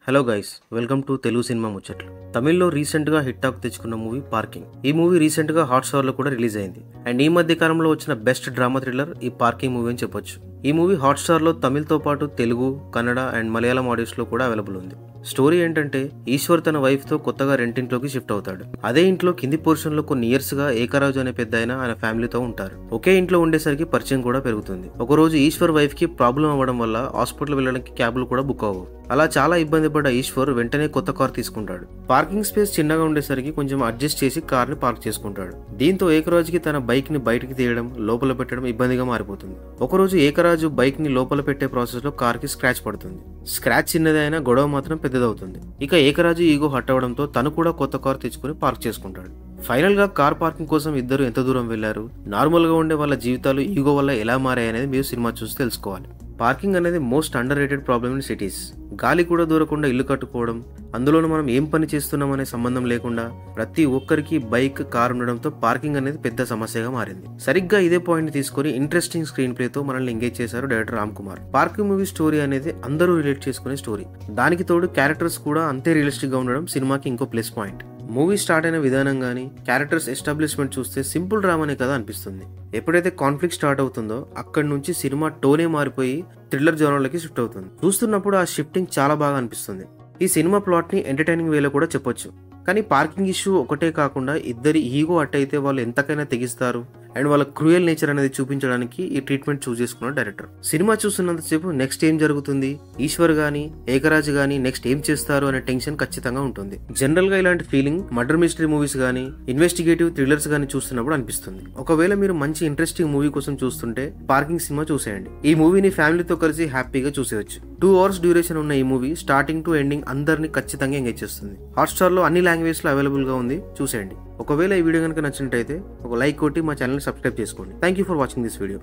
Hello guys, welcome to Telugu cinema ముచ్చట్లు. తమిళ్లో recent గా హిట్ టాక్ తెచ్చుకున్న మూవీ పార్కింగ్. ఈ మూవీ రీసెంట్ గా హాట్‌స్టార్ లో కూడా రిలీజ్ అయింది. అండ్ ఈ మధ్య కాలంలో వచ్చిన బెస్ట్ డ్రామా థ్రిల్లర్ ఈ పార్కింగ్ మూవీ అని చెప్పొచ్చు. ఈ మూవీ హాట్‌స్టార్ లో తమిళ్తో పాటు తెలుగు, కన్నడ అండ్ మలయాళం ఆడియోస్ లో కూడా అవైలబుల్ ఉంది. స్టోరీ ఏంటంటే, ఈశ్వర్ తన వైఫ్ తో కొత్తగా రెంటింట్లోకి షిఫ్ట్ అవుతాడు. అదే ఇంట్లో కింది పోర్షన్ లో కొన్ని ఇయర్స్ గా ఏకరాజు అనే పెద్దాయన ఆయన ఫ్యామిలీతో ఉంటారు. ఒకే ఇంట్లో ఉండేసరికి పరిచయం కూడా పెరుగుతుంది. ఒకరోజు ఈశ్వర్ వైఫ్ కి ప్రాబ్లం అవ్వడం వల్ల హాస్పిటల్ వెళ్ళడానికి క్యాబ్లు కూడా బుక్ అవ్వవు. అలా చాలా ఇబ్బంది పడ్డ ఈశ్వర్ వెంటనే కొత్త కార్ తీసుకుంటాడు. పార్కింగ్ స్పేస్ చిన్నగా ఉండేసరికి కొంచెం అడ్జస్ట్ చేసి కార్ ని పార్క్ చేసుకుంటాడు. దీంతో ఏకరాజుకి తన బైక్ ని బయటికి తీయడం, లోపల పెట్టడం ఇబ్బందిగా మారిపోతుంది. ఒకరోజు ఏకరాజు బైక్ ని లోపల పెట్టే ప్రాసెస్ లో కార్ కి స్క్రాచ్ పడుతుంది. స్క్రాచ్ చిన్నది అయినా గొడవ మాత్రం పెద్దదవుతుంది. ఇక ఏకరాజు ఈగో హట్ అవడంతో తను కూడా కొత్త కార్ తెచ్చుకుని పార్క్ చేసుకుంటాడు. ఫైనల్ గా కార్ పార్కింగ్ కోసం ఇద్దరు ఎంత దూరం వెళ్లారు, నార్మల్ గా ఉండే వాళ్ళ జీవితాలు ఈగో వల్ల ఎలా మారాయనేది మీరు సినిమా చూసి తెలుసుకోవాలి. పార్కింగ్ అనేది most under rated problem in cities. గాలి కూడా దూరకుండా ఇల్లు కట్టుకోవడం, అందులోనూ మనం ఏం పని చేస్తున్నాం అనే సంబంధం లేకుండా ప్రతి ఒక్కరికి బైక్, కార్ ఉండడంతో పార్కింగ్ అనేది పెద్ద సమస్యగా మారింది. సరిగ్గా ఇదే పాయింట్ తీసుకుని ఇంట్రెస్టింగ్ స్క్రీన్ ప్లే తో మనల్ని ఎంగేజ్ చేశారు director Ram Kumar. Parking movie story అనేది అందరూ రిలేట్ చేసుకునే స్టోరీ. దానికి తోడు క్యారెక్టర్స్ కూడా అంతే రియలిస్టిక్ గా ఉండడం సినిమాకి ఇంకో ప్లస్ పాయింట్. మూవీ స్టార్ట్ అయిన విధానం గానీ, క్యారెక్టర్స్ ఎస్టాబ్లిష్మెంట్ చూస్తే సింపుల్ డ్రామానే కదా అనిపిస్తుంది. ఎప్పుడైతే కాన్ఫ్లిక్ట్ స్టార్ట్ అవుతుందో అక్కడి నుంచి సినిమా టోనే మారిపోయి థ్రిల్లర్ జోనర్లకి షిఫ్ట్ అవుతుంది. చూస్తున్నప్పుడు ఆ షిఫ్టింగ్ చాలా బాగా అనిపిస్తుంది. ఈ సినిమా ప్లాట్ ని ఎంటర్టైనింగ్ వేలో కూడా చెప్పొచ్చు. కానీ పార్కింగ్ ఇష్యూ ఒకటే కాకుండా ఇద్దరి ఈగో అట్టయితే వాళ్ళు ఎంతకైనా తెగిస్తారు అండ్ వాళ్ళ క్రూయల్ నేచర్ అనేది చూపించడానికి ఈ ట్రీట్మెంట్ చూస్ చేసుకున్నాడు డైరెక్టర్. సినిమా చూస్తున్నంతసేపు నెక్స్ట్ ఏం జరుగుతుంది, ఈశ్వర్ గానీ ఏకరాజు గానీ నెక్స్ట్ ఏం చేస్తారు అనే టెన్షన్ ఖచ్చితంగా ఉంటుంది. జనరల్ గా ఇలాంటి ఫీలింగ్ మర్డర్ మిస్టరీ మూవీస్ గానీ, ఇన్వెస్టిగేటివ్ థ్రిల్లర్స్ గానీ చూస్తున్నప్పుడు అనిపిస్తుంది. ఒకవేళ మీరు మంచి ఇంట్రెస్టింగ్ మూవీ కోసం చూస్తుంటే పార్కింగ్ సినిమా చూసేయండి. ఈ మూవీని ఫ్యామిలీతో కలిసి హ్యాపీగా చూసేయచ్చు. 2 hours డ్యూరేషన్ ఉన్న ఈ మూవీ స్టార్టింగ్ టు ఎండింగ్ అందరినీ ఖచ్చితంగా ఎంగేజ్ చేస్తుంది. హాట్‌స్టార్ లో అన్ని లాంగ్వేజ్ లో అవైలబుల్ గా ఉంది, చూసేయండి. ఒకవేళ ఈ వీడియో కనుక నచ్చినట్టయితే ఒక లైక్ కొట్టి మా ఛానల్ ని సబ్స్క్రైబ్ చేసుకోండి. Thank you for watching this video.